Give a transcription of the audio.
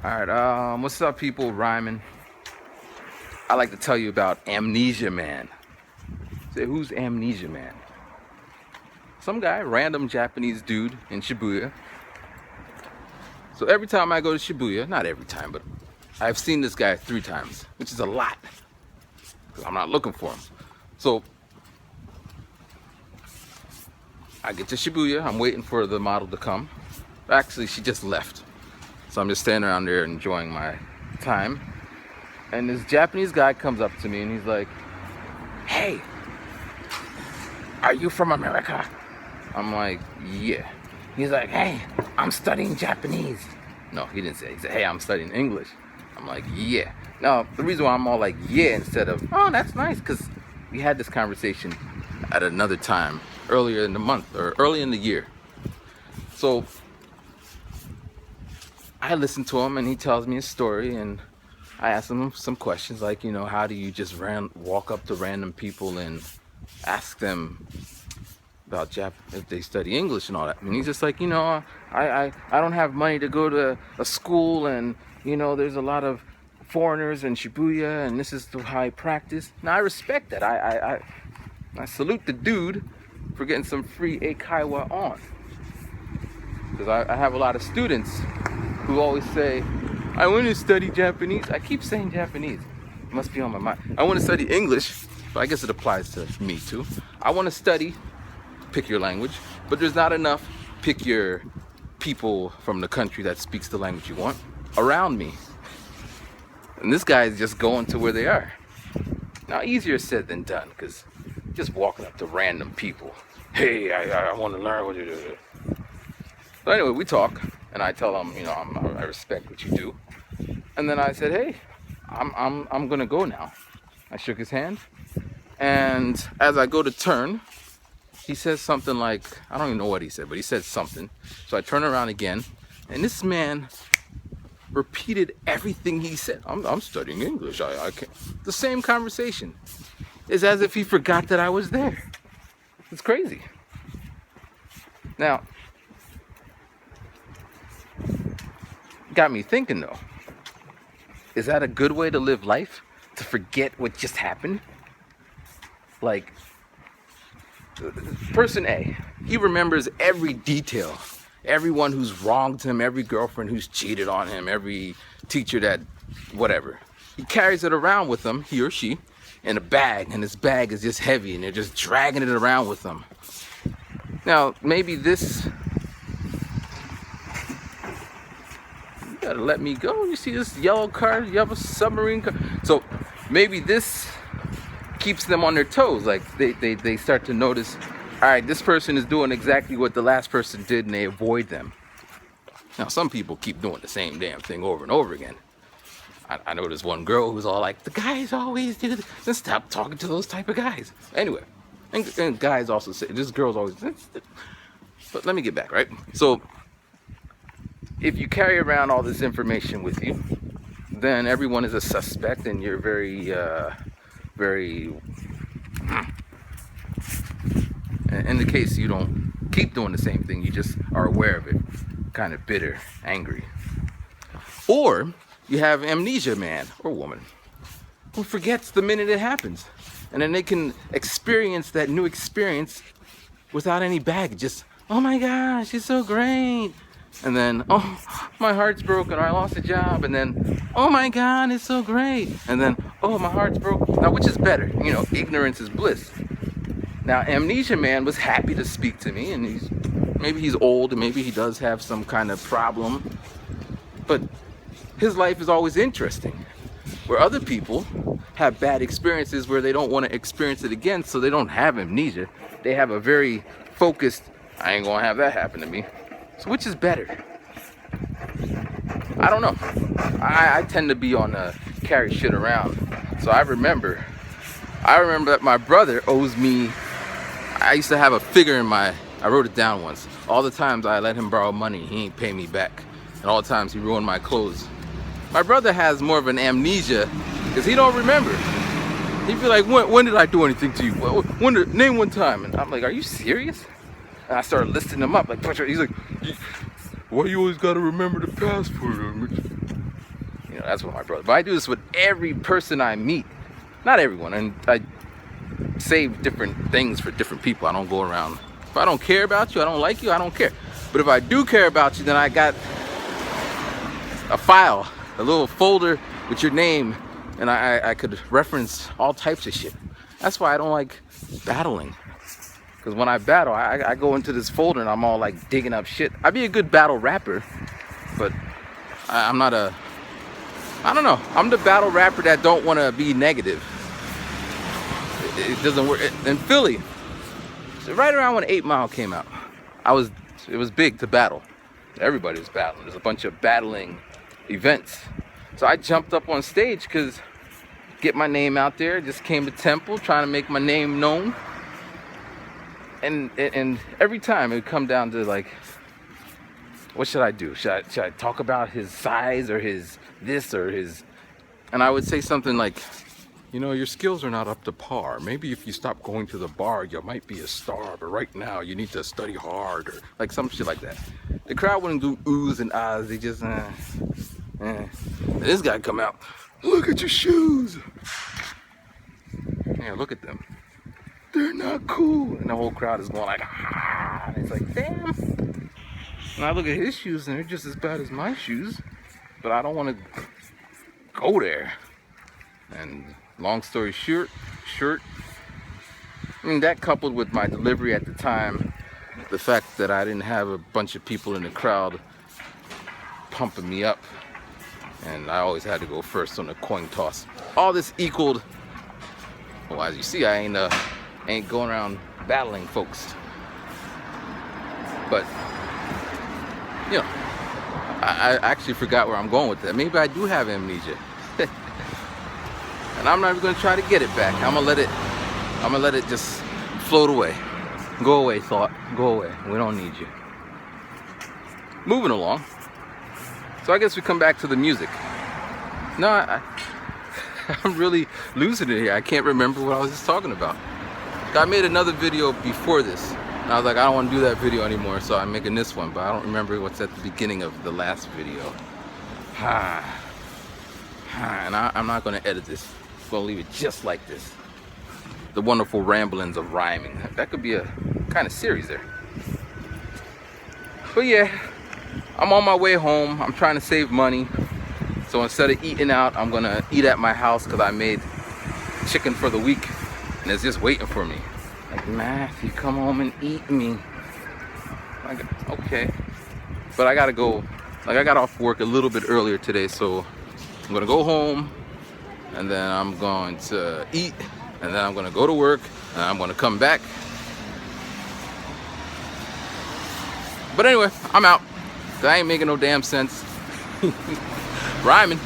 Alright, what's up, people? Rhyming. I like to tell you about Amnesia Man. Say, who's Amnesia Man? Some guy, random Japanese dude in Shibuya. So every time I go to Shibuya, not every time, but I've seen this guy 3 times, which is a lot, because I'm not looking for him. So I get to Shibuya, I'm waiting for the model to come. Actually, she just left. So I'm just standing around there enjoying my time. And this Japanese guy comes up to me and he's like, "Hey, are you from America?" I'm like, "Yeah." He's like, "Hey, I'm studying Japanese." No, he didn't say it. He said, "Hey, I'm studying English." I'm like, "Yeah." Now, the reason why I'm all like, "Yeah," instead of, "Oh, that's nice," because we had this conversation at another time, earlier in the month, or early in the year. So I listen to him and he tells me a story, and I ask him some questions like, how do you just walk up to random people and ask them about if they study English and all that? And he's just like, I don't have money to go to a school, and there's a lot of foreigners in Shibuya, and this is how I practice. Now I respect that. I salute the dude for getting some free eikaiwa on, because I have a lot of students who always say, "I want to study Japanese." I keep saying Japanese. It must be on my mind. I want to study English, but I guess it applies to me too. I want to study, pick your language, but there's not enough pick your people from the country that speaks the language you want around me. And this guy is just going to where they are. Now, easier said than done, because just walking up to random people, "Hey, I want to learn what you do." So anyway, we talk, and I tell him, I respect what you do. And then I said, "Hey, I'm gonna go now." I shook his hand, and as I go to turn, he says something like, I don't even know what he said, but he said something. So I turn around again, and this man repeated everything he said. I'm studying English. I can't. The same conversation. It's as if he forgot that I was there. It's crazy. Now, got me thinking though. Is that a good way to live life? To forget what just happened? Like, person A, he remembers every detail. Everyone who's wronged him, every girlfriend who's cheated on him, every teacher that, whatever. He carries it around with him, he or she, in a bag, and this bag is just heavy, and they're just dragging it around with them. Now, maybe this... You gotta let me go. You see this yellow car, yellow submarine car? So maybe this keeps them on their toes. Like they start to notice, all right, this person is doing exactly what the last person did, and they avoid them. Now, some people keep doing the same damn thing over and over again. I know this one girl who's all like, "The guys always do this." Then stop talking to those type of guys. Anyway, and guys also say, this girl's always... But let me get back, right? So if you carry around all this information with you, then everyone is a suspect, and you're very in the case you don't keep doing the same thing, you just are aware of it, kind of bitter, angry. Or you have Amnesia Man or woman who forgets the minute it happens, and then they can experience that new experience without any baggage. Just, "Oh my gosh, it's so great." And then, "Oh, my heart's broken, or I lost a job." And then, "Oh my God, it's so great." And then, "Oh, my heart's broken." Now, which is better? Ignorance is bliss. Now, Amnesia Man was happy to speak to me, and maybe he's old, and maybe he does have some kind of problem, but his life is always interesting. Where other people have bad experiences where they don't want to experience it again, so they don't have amnesia. They have a very focused, "I ain't gonna have that happen to me." So which is better? I don't know. I tend to be on carry shit around. So I remember that my brother owes me. I used to have a figure I wrote it down once. All the times I let him borrow money, he ain't pay me back. And all the times he ruined my clothes. My brother has more of an amnesia, because he don't remember. He'd be like, when did I do anything to you? Name one time. And I'm like, "Are you serious?" And I started listing them up. Like, he's like, "Why you always gotta remember the past for them?" You know, that's what my brother. But I do this with every person I meet. Not everyone, and I save different things for different people. I don't go around. If I don't care about you, I don't like you, I don't care. But if I do care about you, then I got a file, a little folder with your name, and I could reference all types of shit. That's why I don't like battling. Because when I battle, I go into this folder and I'm all like digging up shit. I'd be a good battle rapper, but I'm not a, I don't know. I'm the battle rapper that don't want to be negative. It doesn't work. In Philly, so right around when 8 Mile came out, it was big to battle. Everybody was battling. There's a bunch of battling events. So I jumped up on stage because get my name out there. Just came to Temple trying to make my name known. And every time it would come down to like, what should I do? Should I talk about his size or his this or his, and I would say something like, you know, your skills are not up to par. Maybe if you stop going to the bar, you might be a star. But right now, you need to study hard, or like some shit like that. The crowd wouldn't do oohs and ahs. They just, And this guy come out. Look at your shoes. Yeah, look at them. They're not cool. And the whole crowd is going like, ah. And it's like, damn. And I look at his shoes, and they're just as bad as my shoes. But I don't want to go there. And long story short, I mean, that coupled with my delivery at the time, the fact that I didn't have a bunch of people in the crowd pumping me up, and I always had to go first on the coin toss. All this equaled, well, as you see, I ain't going around battling folks. But, you know, I actually forgot where I'm going with that. Maybe I do have amnesia. And I'm not even gonna try to get it back. I'm gonna let it just float away. Go away, thought. Go away. We don't need you. Moving along. So I guess we come back to the music. No, I'm really losing it here. I can't remember what I was just talking about. I made another video before this. And I was like, I don't want to do that video anymore, so I'm making this one. But I don't remember what's at the beginning of the last video. And I'm not going to edit this. I'm going to leave it just like this. The wonderful ramblings of rhyming. That could be a kind of series there. But yeah, I'm on my way home. I'm trying to save money. So instead of eating out, I'm going to eat at my house because I made chicken for the week. And it's just waiting for me. Like, Matthew, come home and eat me. Okay. But I got to go. Like, I got off work a little bit earlier today, so I'm going to go home. And then I'm going to eat. And then I'm going to go to work. And I'm going to come back. But anyway, I'm out. That ain't making no damn sense. Rhyming.